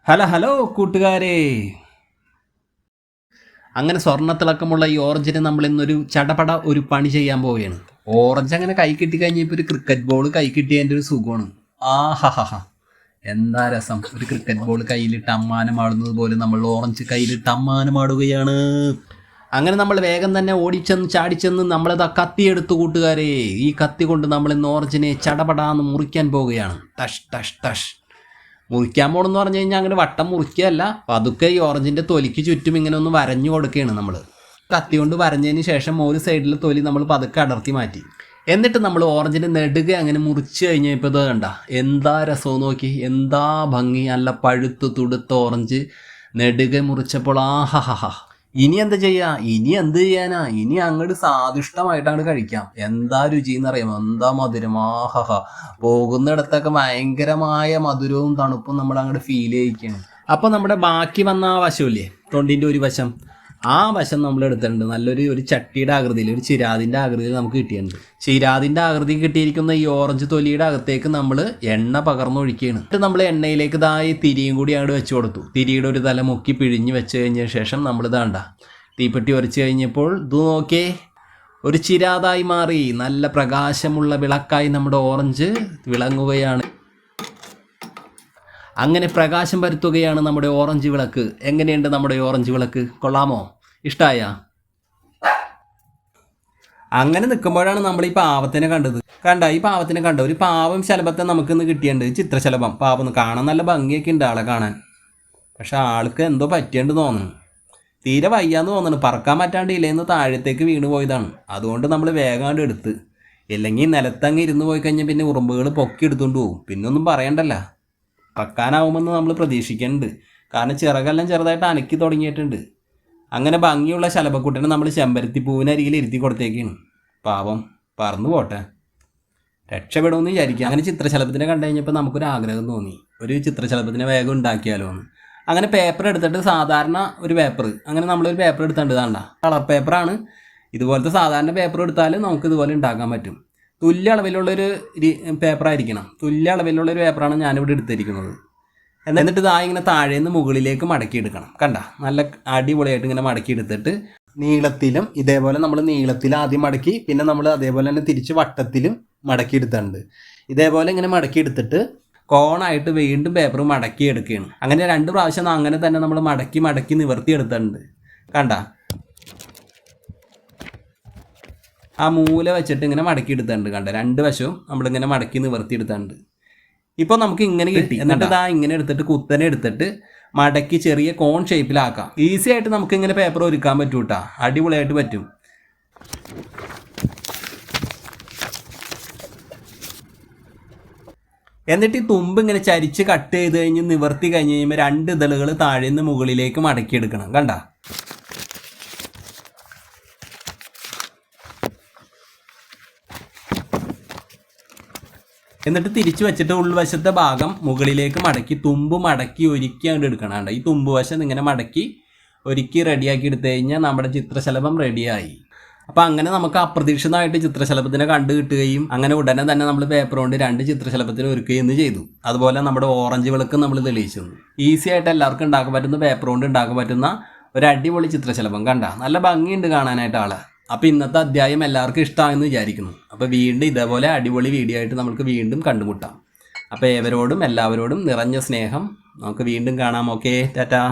Hello hello കൂട്ടുകാരെ. അങ്ങനെ സ്വർണ്ണത്തിളക്കമുള്ള ഈ ഓറഞ്ചിന് നമ്മൾ ഇന്നൊരു ചടപട ഒരു പണി ചെയ്യാൻ പോവുകയാണ്. ഓറഞ്ച് അങ്ങനെ കൈ കിട്ടി കഴിഞ്ഞപ്പോൾ ഒരു ക്രിക്കറ്റ് ബോൾ കൈ കിട്ടിയതിൻ്റെ ഒരു സുഖമാണ്. ആഹാ, എന്താ രസം! ഒരു ക്രിക്കറ്റ് ബോൾ കയ്യിലിട്ട് അമ്മാനമാടുന്നത് പോലെ നമ്മൾ ഓറഞ്ച് കയ്യിലിട്ട് അമ്മാനമാടുകയാണ്. അങ്ങനെ നമ്മൾ വേഗം തന്നെ ഓടിച്ചെന്ന് ചാടിച്ചെന്ന് നമ്മളത് ആ കത്തിയെടുത്തു കൂട്ടുകാരെ. ഈ കത്തി കൊണ്ട് നമ്മൾ ഇന്ന് ഓറഞ്ചിനെ ചടപടാന്ന് മുറിക്കാൻ പോവുകയാണ്. ടഷ് ടഷ് ടഷ് മുറിക്കാൻ പോകണമെന്ന് പറഞ്ഞു കഴിഞ്ഞാൽ അങ്ങനെ വട്ടം മുറിക്കുകയല്ല, പതുക്കെ ഈ ഓറഞ്ചിൻ്റെ തൊലിക്ക് ചുറ്റും ഇങ്ങനെ ഒന്ന് വരഞ്ഞു കൊടുക്കുകയാണ് നമ്മൾ. കത്തി കൊണ്ട് വരഞ്ഞതിന് ശേഷം ഒരു സൈഡിലെ തൊലി നമ്മൾ പതുക്കെ അടർത്തി മാറ്റി. എന്നിട്ട് നമ്മൾ ഓറഞ്ചിൻ്റെ നെടുക അങ്ങനെ മുറിച്ച് കഴിഞ്ഞപ്പോൾ ഇത് കണ്ട എന്താ രസവും നോക്കി, എന്താ ഭംഗി! നല്ല പഴുത്ത് തുടുത്ത ഓറഞ്ച് നെടുക മുറിച്ചപ്പോൾ ആഹാ. ഇനി എന്താ ചെയ്യുക? ഇനി എന്ത് ചെയ്യാനാ? ഇനി അങ്ങോട്ട് സ്വാദിഷ്ടമായിട്ട് അങ്ങോട്ട് കഴിക്കാം. എന്താ രുചി എന്നറിയാമോ? എന്താ മധുരം! ആഹാ, പോകുന്നിടത്തൊക്കെ ഭയങ്കരമായ മധുരവും തണുപ്പും നമ്മൾ അങ്ങോട്ട് ഫീൽ ചെയ്യിക്കുകയാണ്. അപ്പോൾ നമ്മുടെ ബാക്കി വന്ന ആ വശമില്ലേ, തൊണ്ടിൻ്റെ ഒരു വശം, ആ വശം നമ്മൾ എടുത്തിട്ടുണ്ട്. ഒരു ചട്ടിയുടെ ആകൃതിയിൽ, ഒരു ചിരാതിൻ്റെ ആകൃതിയിൽ നമുക്ക് കിട്ടിയിട്ടുണ്ട്. ചിരാതിൻ്റെ ആകൃതി കിട്ടിയിരിക്കുന്ന ഈ ഓറഞ്ച് തൊലിയുടെ അകത്തേക്ക് നമ്മൾ എണ്ണ പകർന്നൊഴിക്കുകയാണ്. എന്നിട്ട് നമ്മൾ എണ്ണയിലേക്ക് ഇതായി തിരിയും കൂടി അങ്ങോട്ട് വെച്ച് കൊടുത്തു. തിരിയുടെ ഒരു തല മുക്കി പിഴിഞ്ഞ് വെച്ച് കഴിഞ്ഞ ശേഷം നമ്മൾ ഇതാണ്ട തീപ്പെട്ടി ഉരച്ച് കഴിഞ്ഞപ്പോൾ ഇത് നോക്കിയേ, ഒരു ചിരാതായി മാറി. നല്ല പ്രകാശമുള്ള വിളക്കായി നമ്മുടെ ഓറഞ്ച് വിളങ്ങുകയാണ്. അങ്ങനെ പ്രകാശം പരത്തുകയാണ് നമ്മുടെ ഓറഞ്ച് വിളക്ക്. എങ്ങനെയുണ്ട് നമ്മുടെ ഓറഞ്ച് വിളക്ക്? കൊള്ളാമോ? ഇഷ്ടമായ? അങ്ങനെ നിൽക്കുമ്പോഴാണ് നമ്മൾ ഈ പാവത്തിനെ കണ്ടത്. ഈ പാവത്തിനെ കണ്ട ഒരു പാവം ശലഭത്തെ നമുക്കിന്ന് കിട്ടിയിട്ടുണ്ട്. ചിത്രശലഭം. പാവം കാണാൻ നല്ല ഭംഗിയൊക്കെ ഉണ്ട് ആളെ കാണാൻ. പക്ഷെ ആൾക്ക് എന്തോ പറ്റിയുണ്ട് തോന്നുന്നു. തീരെ വയ്യാന്ന് തോന്നുന്നു. പറക്കാൻ പറ്റാണ്ട് ഇല്ലേന്ന് താഴത്തേക്ക് വീണ് പോയതാണ്. അതുകൊണ്ട് നമ്മൾ വേഗം എടുത്ത്, ഇല്ലെങ്കിൽ നിലത്തങ്ങ് ഇരുന്ന് പോയി കഴിഞ്ഞാൽ പിന്നെ ഉറുമ്പുകൾ പൊക്കി എടുത്തുകൊണ്ട് പോകും. പിന്നൊന്നും പറയണ്ടല്ല. പറക്കാനാവുമെന്ന് നമ്മൾ പ്രതീക്ഷിക്കുന്നുണ്ട്. കാരണം ചിറകെല്ലാം ചെറുതായിട്ട് അനക്കി തുടങ്ങിയിട്ടുണ്ട്. അങ്ങനെ ഭംഗിയുള്ള ശലഭക്കുട്ടനെ നമ്മൾ ചെമ്പരത്തിപ്പൂവിനരികിൽ ഇരുത്തി കൊടുത്തേക്കാണ്. പാവം പറന്നു പോട്ടെ, രക്ഷപ്പെടുമെന്ന് വിചാരിക്കുക. അങ്ങനെ ചിത്രശലഭത്തിനെ കണ്ടു കഴിഞ്ഞപ്പോൾ നമുക്കൊരു ആഗ്രഹം തോന്നി, ഒരു ചിത്രശലഭത്തിനെ വേഗം ഉണ്ടാക്കിയാലോ എന്ന്. അങ്ങനെ പേപ്പർ എടുത്തിട്ട്, സാധാരണ ഒരു പേപ്പർ, അങ്ങനെ നമ്മളൊരു പേപ്പർ എടുത്തിട്ടുണ്ട്. ഇതാണ്ട കളർ പേപ്പറാണ്. ഇതുപോലത്തെ സാധാരണ പേപ്പർ എടുത്താൽ നമുക്ക് ഇതുപോലെ ഉണ്ടാക്കാൻ പറ്റും. തുല്യ അളവിലുള്ളൊരു പേപ്പറായിരിക്കണം. തുല്യ അളവിലുള്ളൊരു പേപ്പറാണ് ഞാനിവിടെ എടുത്തിരിക്കുന്നത്. എന്നിട്ട് ഇതാ ഇങ്ങനെ താഴേന്ന് മുകളിലേക്ക് മടക്കിയെടുക്കണം. നല്ല അടിപൊളിയായിട്ട് ഇങ്ങനെ മടക്കിയെടുത്തിട്ട് നീളത്തിലും ഇതേപോലെ നമ്മൾ നീളത്തിൽ ആദ്യം മടക്കി, പിന്നെ നമ്മൾ അതേപോലെ തന്നെ തിരിച്ച് വട്ടത്തിലും മടക്കിയെടുത്തിട്ടുണ്ട്. ഇതേപോലെ ഇങ്ങനെ മടക്കിയെടുത്തിട്ട് കോണായിട്ട് വീണ്ടും പേപ്പർ മടക്കിയെടുക്കുകയാണ്. അങ്ങനെ 2 പ്രാവശ്യം അങ്ങനെ തന്നെ നമ്മൾ മടക്കി നിവർത്തിയെടുത്തിട്ടുണ്ട്. ആ മൂല വെച്ചിട്ട് ഇങ്ങനെ മടക്കിയെടുത്തിട്ടുണ്ട്. 2 വശവും നമ്മളിങ്ങനെ മടക്കി നിവർത്തിയെടുത്തിട്ടുണ്ട്. ഇപ്പോൾ നമുക്ക് ഇങ്ങനെ കിട്ടി. എന്നിട്ട് ഇതാ ഇങ്ങനെ എടുത്തിട്ട് കുത്തനെ എടുത്തിട്ട് മടക്കി ചെറിയ കോൺ ഷേപ്പിലാക്കാം. ഈസി ആയിട്ട് നമുക്ക് ഇങ്ങനെ പേപ്പർ ഒരുക്കാൻ പറ്റും കേട്ടോ. അടിപൊളിയായിട്ട് പറ്റും. എന്നിട്ട് ഈ തുമ്പ് ഇങ്ങനെ ചരിച്ച് കട്ട് ചെയ്ത് കഴിഞ്ഞ് നിവർത്തി കഴിഞ്ഞ് കഴിയുമ്പോൾ 2 ഇതളുകൾ താഴേന്ന് മുകളിലേക്ക് മടക്കിയെടുക്കണം. എന്നിട്ട് തിരിച്ചു വെച്ചിട്ട് ഉൾവശത്തെ ഭാഗം മുകളിലേക്ക് മടക്കി തുമ്പ് മടക്കി ഒരുക്കി അങ്ങോട്ട് എടുക്കണം. ഈ തുമ്പ് വശം ഇങ്ങനെ മടക്കി ഒരുക്കി റെഡിയാക്കി എടുത്തു കഴിഞ്ഞാൽ നമ്മുടെ ചിത്രശലഭം റെഡിയായി. അപ്പോൾ അങ്ങനെ നമുക്ക് അപ്രതീക്ഷിതമായിട്ട് ചിത്രശലഭത്തിനെ കണ്ടു കിട്ടുകയും അങ്ങനെ ഉടനെ തന്നെ നമ്മൾ പേപ്പർ കൊണ്ട് 2 ചിത്രശലഭത്തിനെ ഒരുക്കുകയും ചെയ്തു. അതുപോലെ നമ്മുടെ ഓറഞ്ച് വിളക്ക് നമ്മൾ തെളിയിച്ചു. ഈസി ആയിട്ട് എല്ലാവർക്കും ഉണ്ടാക്കാൻ പറ്റുന്ന, പേപ്പർ കൊണ്ട് ഉണ്ടാക്കാൻ പറ്റുന്ന ഒരു അടിപൊളി ചിത്രശലഭം. നല്ല ഭംഗിയുണ്ട് കാണാനായിട്ട് ആളെ. അപ്പോൾ ഇന്നത്തെ അധ്യായം എല്ലാവർക്കും ഇഷ്ടമായെന്ന് വിചാരിക്കുന്നു. അപ്പോൾ വീണ്ടും ഇതേപോലെ അടിപൊളി വീഡിയോ ആയിട്ട് നമുക്ക് വീണ്ടും കണ്ടുമുട്ടാം. അപ്പോൾ എല്ലാവരോടും നിറഞ്ഞ സ്നേഹം. നമുക്ക് വീണ്ടും കാണാം. ഓക്കെ, ടാറ്റാ.